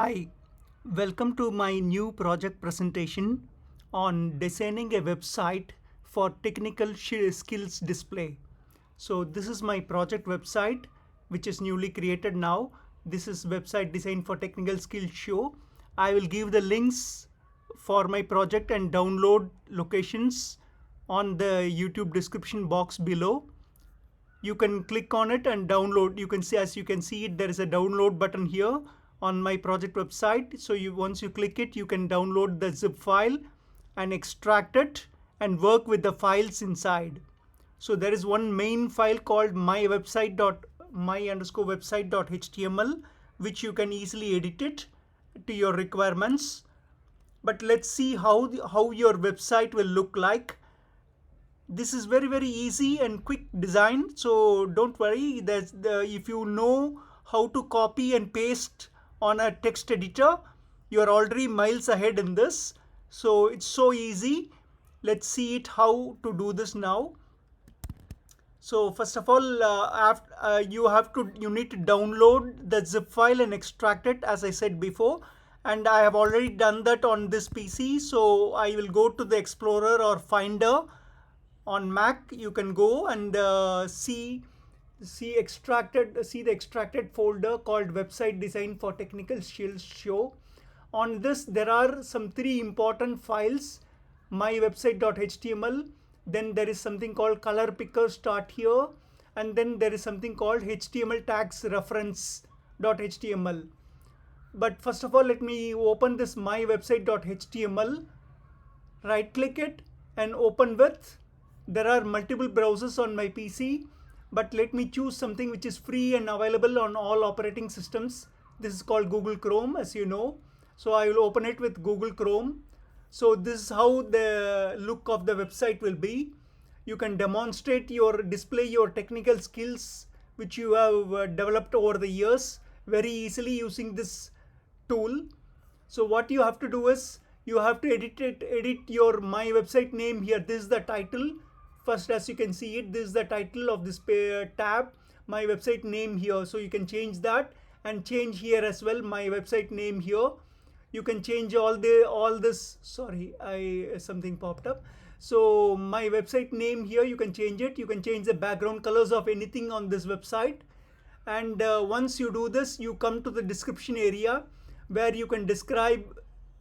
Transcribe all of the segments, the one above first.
Hi, welcome to my new project presentation on designing a website for technical skills display. So this is my project website which is newly created now. This is website design for technical skills show. I will give the links for my project and download locations on the YouTube description box below. You can click on it and download. You can see, as you can see it, there is a download button here on my project website. So once you click it, you can download the zip file and extract it and work with the files inside. So there is one main file called my_website.html, which you can easily edit it to your requirements. But let's see how your website will look like. This is very easy and quick design, so don't worry. If you know how to copy and paste on a text editor, you are already miles ahead in this. So it's so easy. Let's see it how to do this now. So first of all, you need to download the zip file and extract it, as I said before. And I have already done that on this PC. So I will go to the Explorer or Finder. On Mac, you can go and see the extracted folder called Website Design for Technical Skills Show. On this, there are some three important files: mywebsite.html. Then there is something called color picker start here, and then there is something called HTML tags reference.html. But first of all, let me open this mywebsite.html. Right click it and open with. There are multiple browsers on my PC, but let me choose something which is free and available on all operating systems. This is called Google Chrome, as you know. So I will open it with Google Chrome. So this is how the look of the website will be. You can display your technical skills which you have developed over the years very easily using this tool. So what you have to do is you have to edit your my website name here. This is the title. First, as you can see it, this is the title of this tab, my website name here. So you can change that and change here as well, my website name here. You can change all this. Sorry, something popped up. So my website name here, you can change it. You can change the background colors of anything on this website. And once you do this, you come to the description area where you can describe.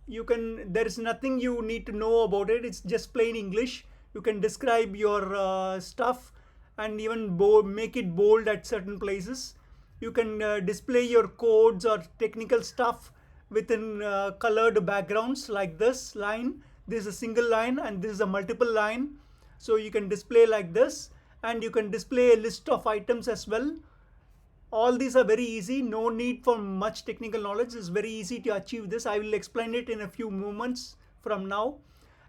There is nothing you need to know about it. It's just plain English. You can describe your stuff and even make it bold at certain places. You can display your codes or technical stuff within colored backgrounds like this line. This is a single line and this is a multiple line. So you can display like this, and you can display a list of items as well. All these are very easy. No need for much technical knowledge. It's very easy to achieve this. I will explain it in a few moments from now.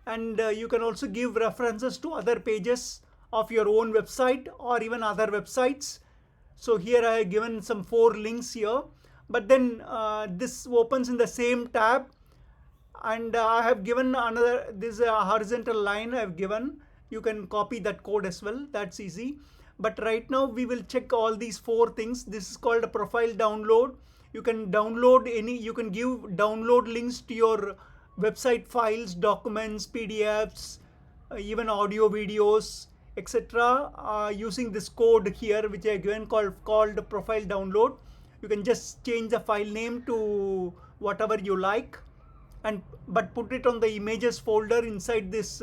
And you can also give references to other pages of your own website or even other websites. So here I have given some 4 links here, but then this opens in the same tab, and I have given this is a horizontal line I have given. You can copy that code as well. That's easy. But right now we will check all these 4 things. This is called a profile download. You can you can give download links to your website files, documents, PDFs, even audio videos, etc. Using this code here, which I given called profile download. You can just change the file name to whatever you like, but put it on the images folder inside this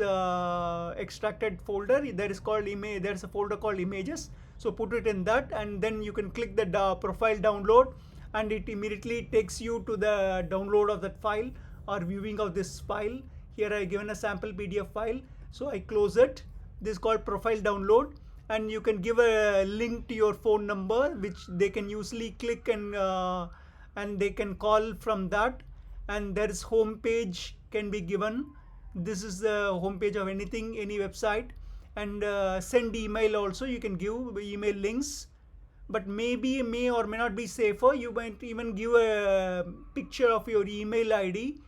extracted folder. There's a folder called images. So put it in that, and then you can click the profile download, and it immediately takes you to the download of that file or viewing of this file. Here I have given a sample PDF file. So I close it. This is called profile download, and you can give a link to your phone number, which they can usually click and they can call from that. And there is home page can be given. This is the home page of any website. And send email also. You can give email links, but may or may not be safer. You might even give a picture of your email ID,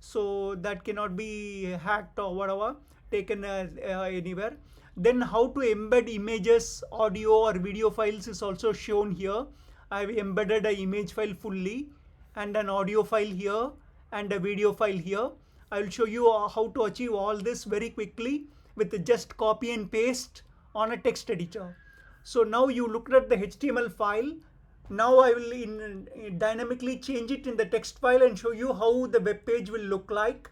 so that cannot be hacked or whatever, taken anywhere. Then how to embed images, audio or video files is also shown here. I have embedded an image file fully, and an audio file here and a video file here. I will show you how to achieve all this very quickly with just copy and paste on a text editor. So now you looked at the HTML file. Now I will dynamically change it in the text file and show you how the web page will look like.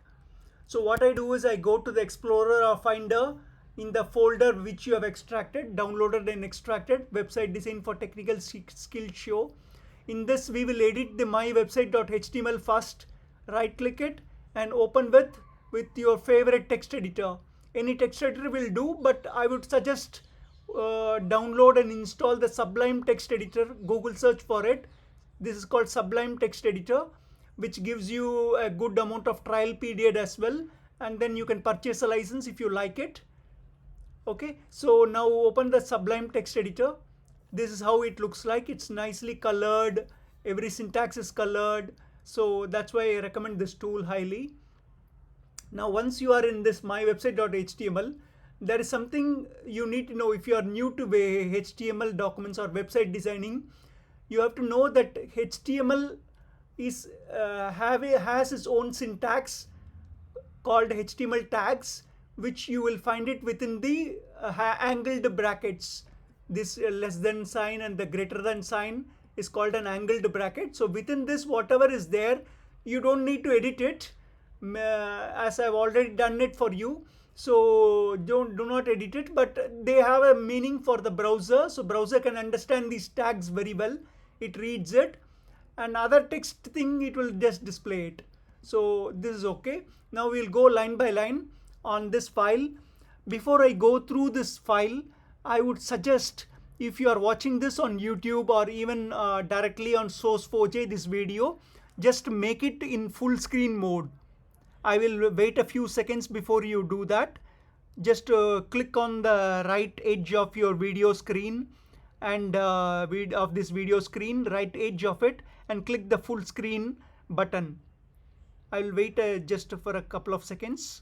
So what I do is I go to the Explorer or Finder in the folder which you have extracted, downloaded and extracted, website design for technical skill show. In this we will edit the my website.html first, right click it and open with your favorite text editor. Any text editor will do, but I would suggest download and install the Sublime text editor. Google search for it. This is called Sublime text editor, which gives you a good amount of trial period as well, and then you can purchase a license if you like it. Okay, so now open the Sublime text editor. This is how it looks like. It's nicely colored, every syntax is colored, so that's why I recommend this tool highly. Now once you are in this mywebsite.html, there is something you need to know. If you are new to HTML documents or website designing, you have to know that HTML is has its own syntax called HTML tags, which you will find it within the angled brackets. This less than sign and the greater than sign is called an angled bracket. So within this, whatever is there, you don't need to edit it, as I've already done it for you. So do not edit it, but they have a meaning for the browser. So browser can understand these tags very well. It reads it, and other text thing it will just display it. So this is okay. Now we'll go line by line on this file. Before I go through this file, I would suggest, if you are watching this on YouTube or even directly on Source4j, this video, just make it in full screen mode. I will wait a few seconds before you do that. Just click on the right edge of your video screen and of this video screen, right edge of it, and click the full screen button. I will wait just for a couple of seconds.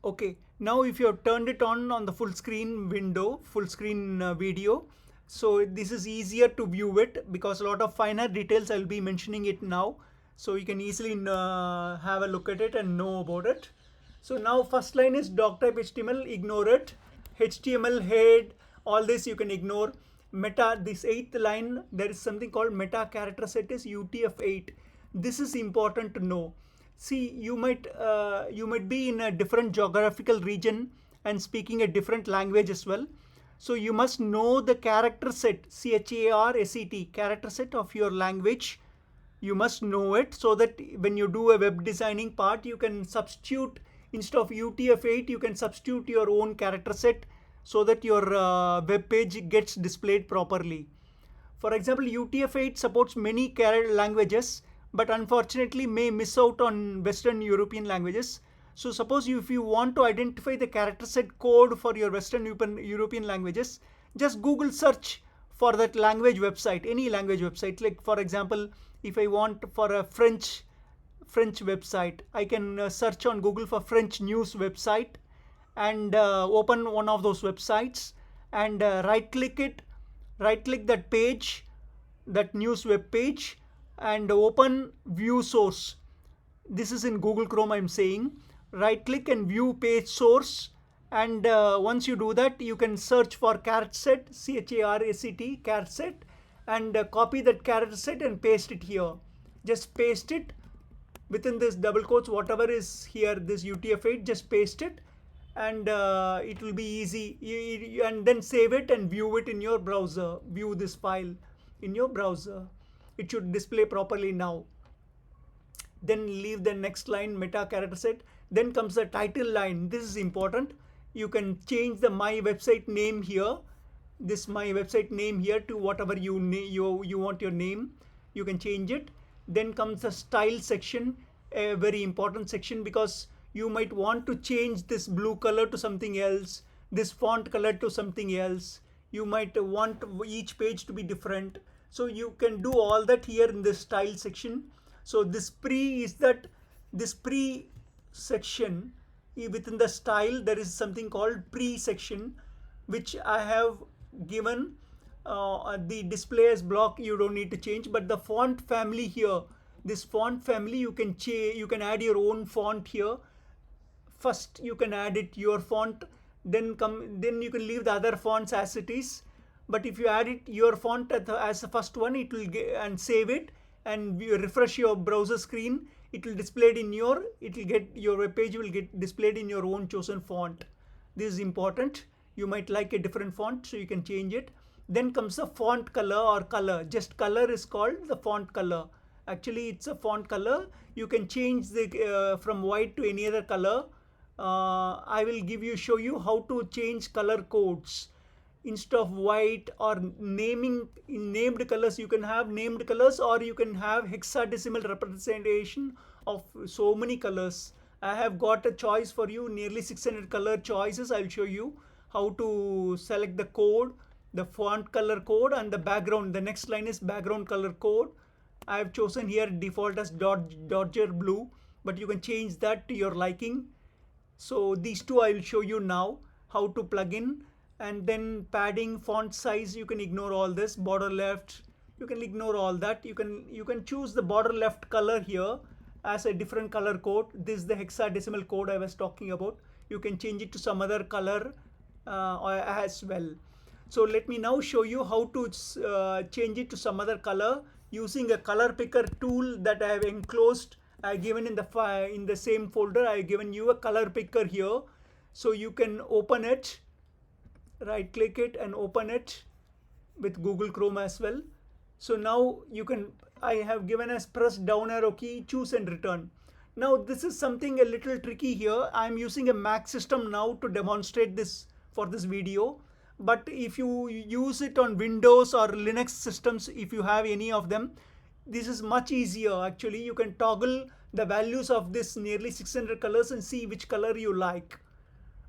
Okay, now if you have turned it on the full screen window, full screen video, so this is easier to view it because a lot of finer details I'll be mentioning it now. So you can easily have a look at it and know about it. So now first line is doc type HTML, ignore it. HTML head, all this you can ignore. Meta, this 8th line, there is something called meta character set is UTF-8. This is important to know. See, you might be in a different geographical region and speaking a different language as well. So you must know the character set, CHARSET, character set of your language. You must know it so that when you do a web designing part, you can substitute, instead of UTF-8, you can substitute your own character set so that your web page gets displayed properly. For example, UTF-8 supports many languages, but unfortunately may miss out on Western European languages. So suppose if you want to identify the character set code for your Western European languages, just Google search for that language website, any language website. Like for example, if I want for a French website, I can search on Google for French news website and open one of those websites and right click that page, that news web page, and open view source. This is in Google Chrome I'm saying. Right click and view page source, and once you do that, you can search for character set, CHARSET, character set, and copy that character set and paste it here. Just paste it within this double quotes, whatever is here, this UTF-8, just paste it, and it will be easy. And then save it and view it in your browser. View this file in your browser. It should display properly now. Then leave the next line, meta character set. Then comes the title line. This is important. You can change the my website name here. This my website name here to whatever you want your name. You can change it. Then comes the style section, a very important section, because you might want to change this blue color to something else, this font color to something else. You might want each page to be different. So you can do all that here in this style section. So this pre section within the style, there is something called pre section, which I have given the display as block, you don't need to change, but the font family here, this font family, you can change, you can add your own font here. First you can add it your font, then you can leave the other fonts as it is. But if you add it your font as the first one, it will get and save it, and you refresh your browser screen, it will displayed in your, it will get your web page will get displayed in your own chosen font. This is important. You might like a different font, so you can change it. Then comes the font color or color. Just color is called the font color. Actually it's a font color. You can change the from white to any other color. I will show you how to change color codes. Instead of white or naming in named colors, you can have named colors, or you can have hexadecimal representation of so many colors. I have got a choice for you, nearly 600 color choices. I'll show you how to select the code, the font color code, and the background. The next line is background color code. I have chosen here default as Dodger blue, but you can change that to your liking. So these two I will show you now how to plug in. And then padding, font size, you can ignore all this. Border left, you can ignore all that. You can choose the border left color here as a different color code. This is the hexadecimal code I was talking about. You can change it to some other color as well. So let me now show you how to change it to some other color using a color picker tool that I have enclosed. I have given in the same folder. I have given you a color picker here, so you can open it, right click it and open it with Google Chrome as well. So now you can, I have given as press down arrow key, choose and return. Now this is something a little tricky here. I am using a Mac system now to demonstrate this for this video. But if you use it on Windows or Linux systems, if you have any of them, this is much easier. Actually, you can toggle the values of this nearly 600 colors and see which color you like.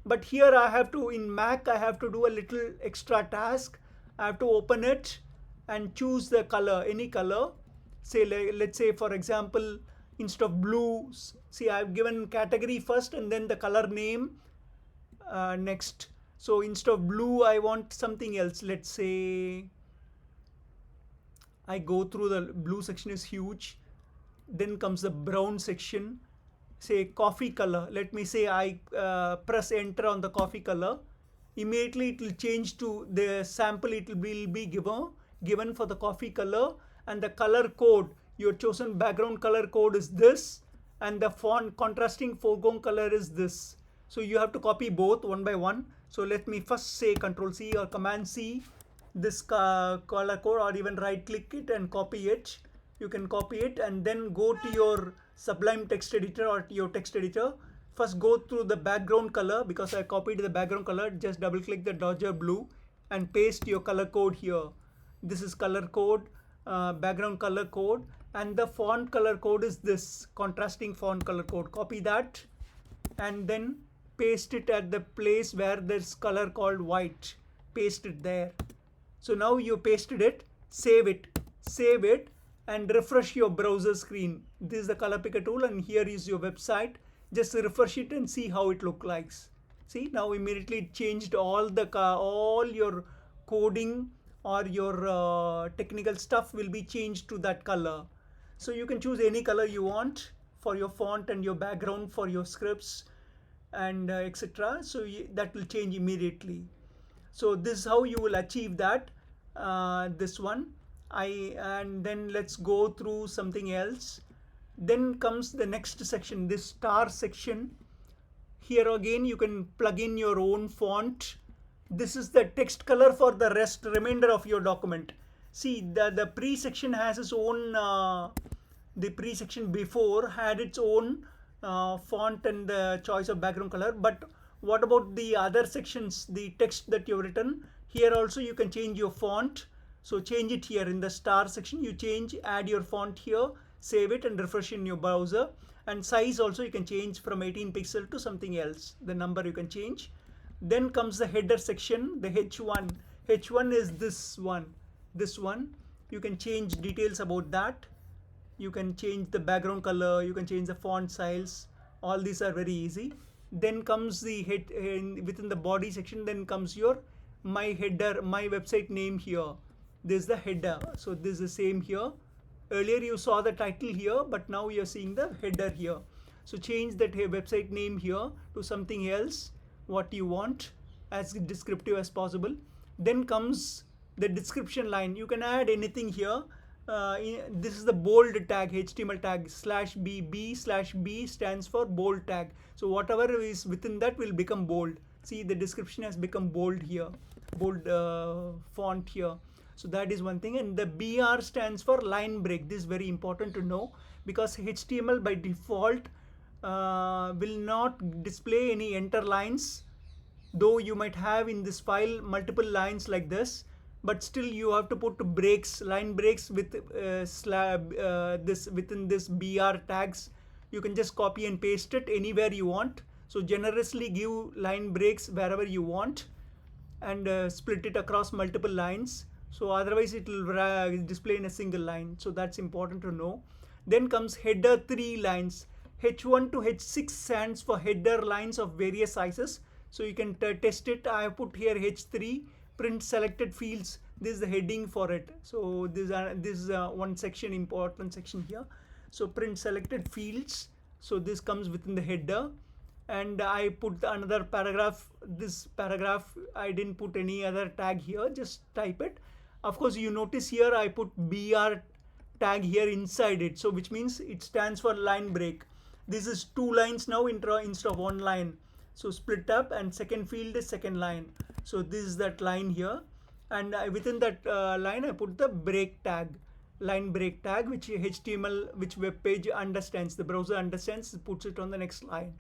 But here I have to, in Mac, I have to do a little extra task. I have to open it and choose the color, any color. Say, let's say for example, instead of blue, see I've given category first and then the color name next. So instead of blue, I want something else. Let's say I go through the blue section is huge. Then comes the brown section. Say coffee color. Let me say I press enter on the coffee color. Immediately it will change to the sample. It will be given for the coffee color, and the color code, your chosen background color code is this, and the font contrasting foreground color is this. So you have to copy both one by one. So let me first say Control C or Command C this color code, or even right click it and copy it. You can copy it and then go to your Sublime text editor or your text editor. First go through the background color, because I copied the background color. Just double click the Dodger blue and paste your color code here. This is color code, background color code, and the font color code is this contrasting font color code. Copy that and then paste it at the place where there's color called white. Paste it there. So now you pasted it, save it and refresh your browser screen. This is the color picker tool and here is your website. Just refresh it and see how it looks like. See, now immediately it changed all your coding or your technical stuff will be changed to that color. So you can choose any color you want for your font and your background for your scripts and etc. So that will change immediately. So this is how you will achieve that. This one. And then let's go through something else. Then comes the next section, this star section. Here again you can plug in your own font. This is the text color for the remainder of your document. See, the pre-section has its own, the pre-section before had its own font and the choice of background color. But what about the other sections, the text that you've written? Here also you can change your font. So change it here in the star section. You change, add your font here, save it and refresh in your browser. And size also you can change from 18 pixel to something else. The number you can change. Then comes the header section, the H1. H1 is this one. This one. You can change details about that. You can change the background color. You can change the font size. All these are very easy. Then comes the head within the body section. Then comes your my header, my website name here. This is the header. So this is the same here. Earlier you saw the title here, but now you're seeing the header here. So change that website name here to something else, what you want, as descriptive as possible. Then comes the description line. You can add anything here. This is the bold tag, HTML tag /b. B/B stands for bold tag. So whatever is within that will become bold. See, the description has become bold here, bold font here. So that is one thing. And the BR stands for line break. This is very important to know, because HTML by default will not display any enter lines, though you might have in this file multiple lines like this, but still you have to put breaks, line breaks with this within this BR tags. You can just copy and paste it anywhere you want. So generously give line breaks wherever you want, and split it across multiple lines. So otherwise it will display in a single line. So that's important to know. Then comes header 3 lines. H1 to H6 stands for header lines of various sizes. So you can test it. I have put here H3, print selected fields. This is the heading for it. So this is one section, important section here. So print selected fields. So this comes within the header. And I put another paragraph. This paragraph, I didn't put any other tag here, just type it. Of course, you notice here I put BR tag here inside it. So which means it stands for line break. This is 2 lines now instead of 1 line. So split up, and second field is second line. So this is that line here. And within that line, I put the break tag, line break tag, which HTML, which web page understands, the browser understands, puts it on the next line.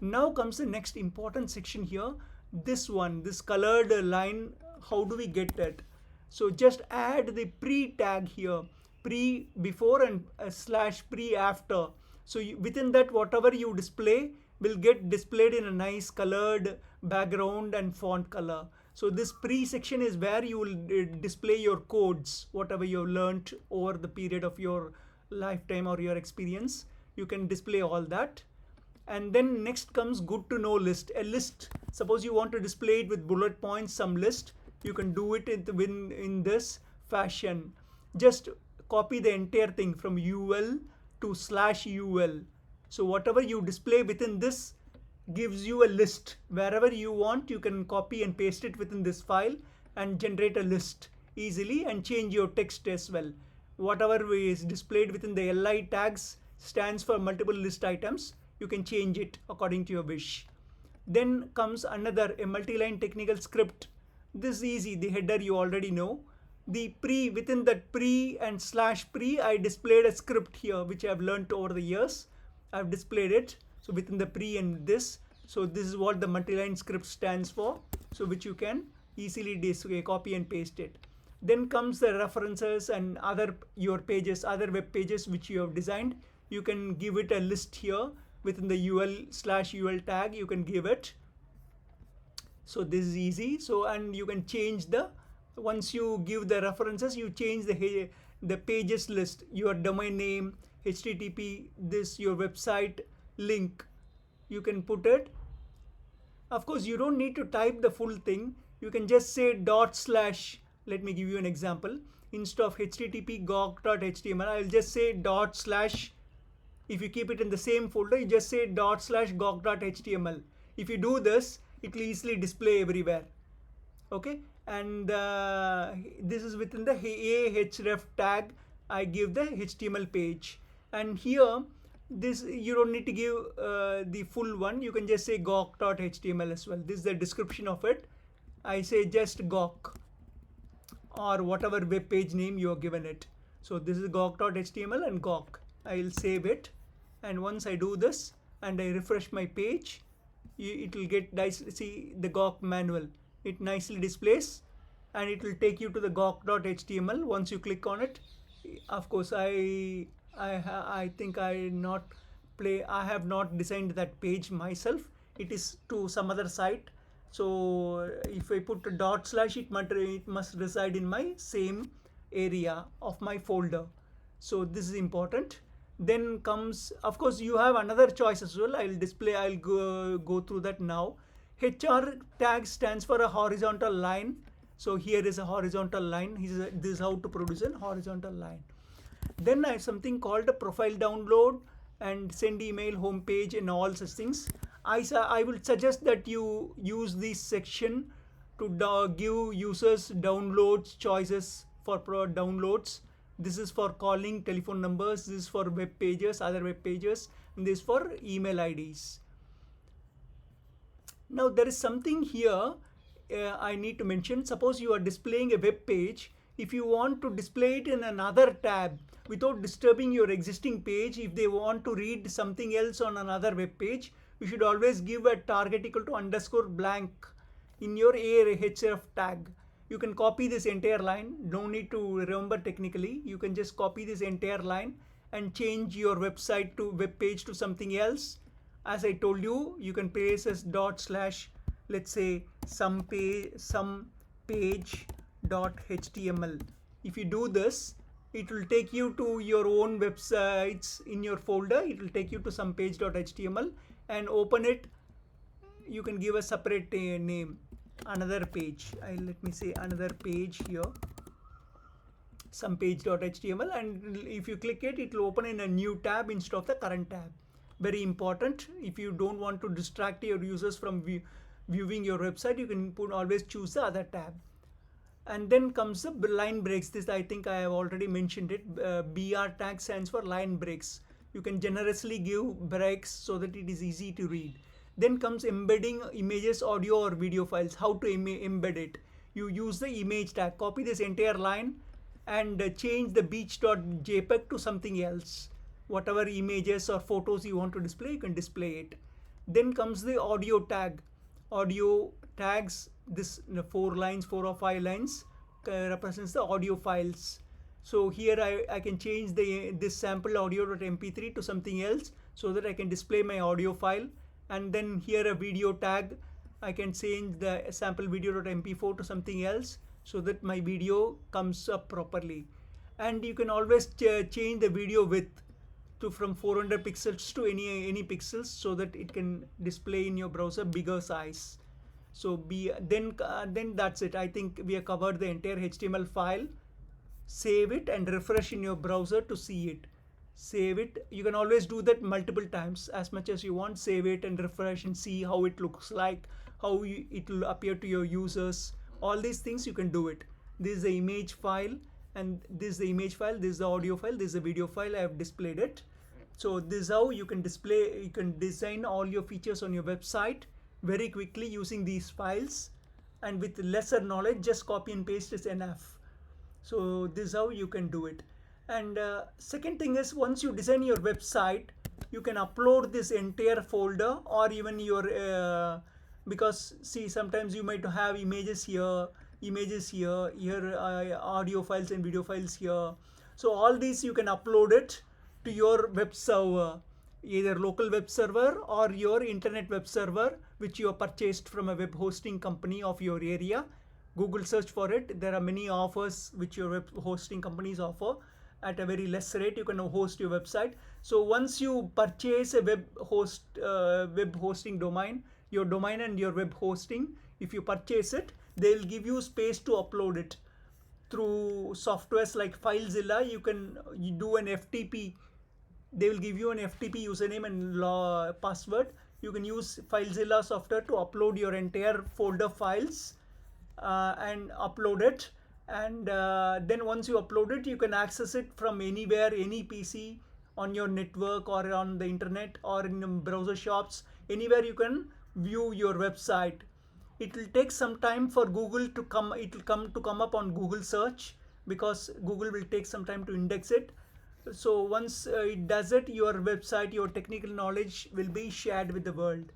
Now comes the next important section here. This one, this colored line, how do we get that? So just add the pre tag here, pre before and /pre after. So within that, whatever you display will get displayed in a nice colored background and font color. So this pre section is where you will display your codes, whatever you have learned over the period of your lifetime or your experience. You can display all that. And then next comes good to know list, a list. Suppose you want to display it with bullet points, some list. You can do it in this fashion. Just copy the entire thing from UL to /UL. So whatever you display within this gives you a list. Wherever you want, you can copy and paste it within this file and generate a list easily, and change your text as well. Whatever is displayed within the LI tags stands for multiple list items. You can change it according to your wish. Then comes another, a multi-line technical script. This is easy. The header you already know. The pre, within that pre and /pre, I displayed a script here which I have learned over the years. I've displayed it. So within the pre and this. So this is what the multi-line script stands for. So which you can easily copy and paste it. Then comes the references and other your pages, other web pages which you have designed. You can give it a list here within the /UL tag. You can give it. So this is easy. So, and you can change the, once you give the references, you change the pages list, your domain name, HTTP, this, your website link. You can put it. Of course, you don't need to type the full thing. You can just say /. Let me give you an example. Instead of http gawk.html, I'll just say /. If you keep it in the same folder, you just say /gawk.html. If you do this, it will easily display everywhere. Okay, and this is within the ahref tag. I give the HTML page, and here this you don't need to give the full one. You can just say gawk.html as well. This is the description of it. I say just gawk or whatever web page name you have given it. So this is gawk.html and gawk. I'll save it, and once I do this and I refresh my page, it will get nice. See the gawk manual. It nicely displays, and it will take you to the gawk.html. Once you click on it, of course I think I have not designed that page myself. It is to some other site. So if I put a /, it must reside in my same area of my folder. So this is important. Then comes, of course, you have another choice as well. I'll go through that now. HR tag stands for a horizontal line. So here is a horizontal line. This is how to produce a horizontal line. Then I have something called a profile download and send email, homepage, and all such things. I would suggest that you use this section to give users downloads choices for downloads. This is for calling telephone numbers. This is for web pages, other web pages, and this is for email IDs. Now there is something here I need to mention. Suppose you are displaying a web page. If you want to display it in another tab without disturbing your existing page, if they want to read something else on another web page, you should always give a target equal to underscore blank in your href tag. You can copy this entire line. No need to remember technically. You can just copy this entire line and change your website to web page to something else. As I told you, you can place as dot slash, let's say some page dot html. If you do this, it will take you to your own websites in your folder. It will take you to some page.html and open it. You can give a separate name, another page. Let me say another page here, some page.html, and if you click it, it will open in a new tab instead of the current tab. Very important. If you don't want to distract your users from viewing your website, you can always choose the other tab. And then comes the line breaks. This I think I have already mentioned it. BR tag stands for line breaks. You can generously give breaks so that it is easy to read. Then comes embedding images, audio or video files. How to embed it. You use the image tag. Copy this entire line and change the beach.jpg to something else. Whatever images or photos you want to display, you can display it. Then comes the audio tag. Audio tags, this 4 or 5 lines represents the audio files. So here I can change this sample audio.mp3 to something else so that I can display my audio file. And then here a video tag, I can change the sample video.mp4 to something else so that my video comes up properly. And you can always change the video width to from 400 pixels to any pixels so that it can display in your browser bigger size. So then that's it. I think we have covered the entire HTML file. Save it and refresh in your browser to see it. Save it. You can always do that multiple times as much as you want. Save it and refresh and see how it looks like, how it will appear to your users. All these things you can do it. This is the image file, and this is the image file, this is the audio file, this is the video file. I have displayed it. So this is how you can display, you can design all your features on your website very quickly using these files, and with lesser knowledge, just copy and paste is enough. So this is how you can do it. And second thing is, once you design your website, you can upload this entire folder, or even your because see, sometimes you might have images here, audio files and video files here. So all these you can upload it to your web server, either local web server or your internet web server, which you have purchased from a web hosting company of your area. Google search for it. There are many offers which your web hosting companies offer at a very less rate. You can host your website. So once you purchase a web hosting domain, your domain and your web hosting, if you purchase it, they'll give you space to upload it through softwares like FileZilla. You do an FTP. They will give you an FTP username and password. You can use FileZilla software to upload your entire folder files and upload it. And then once you upload it, you can access it from anywhere, any PC, on your network or on the internet or in browser shops. Anywhere you can view your website. It will take some time for Google to come. It will come up on Google search, because Google will take some time to index it. So once it does it, your website, your technical knowledge will be shared with the world.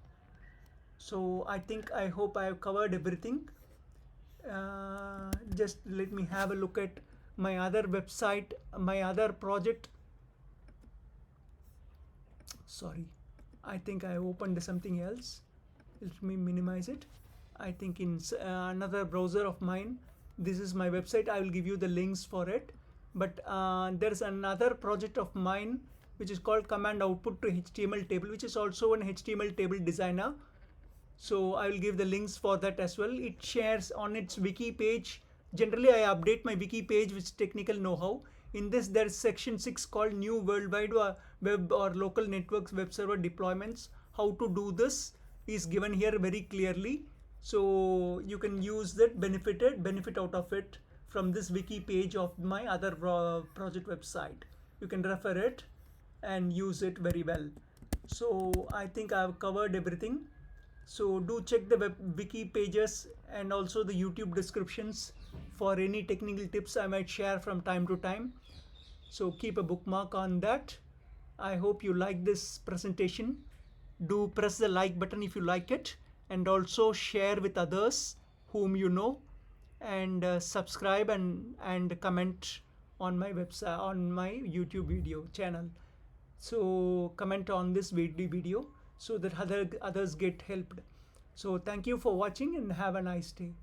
So I hope I have covered everything. Just let me have a look at my other website, my other project. Sorry, I think I opened something else. Let me minimize it. I think in another browser of mine. This is my website. I will give you the links for it. But there's another project of mine which is called Command Output to HTML Table, which is also an HTML table designer. So I will give the links for that as well. It shares on its wiki page. Generally, I update my wiki page with technical know-how. In this, there is section 6 called New Worldwide Web or Local Networks Web Server Deployments. How to do this is given here very clearly. So you can use that, benefit out of it from this wiki page of my other project website. You can refer it and use it very well. So I think I've covered everything. So do check the wiki pages and also the YouTube descriptions for any technical tips I might share from time to time. So keep a bookmark on that. I hope you like this presentation. Do press the like button if you like it, and also share with others whom you know, and subscribe and comment on my website, on my YouTube video channel. So comment on this video so that others get helped. So thank you for watching and have a nice day.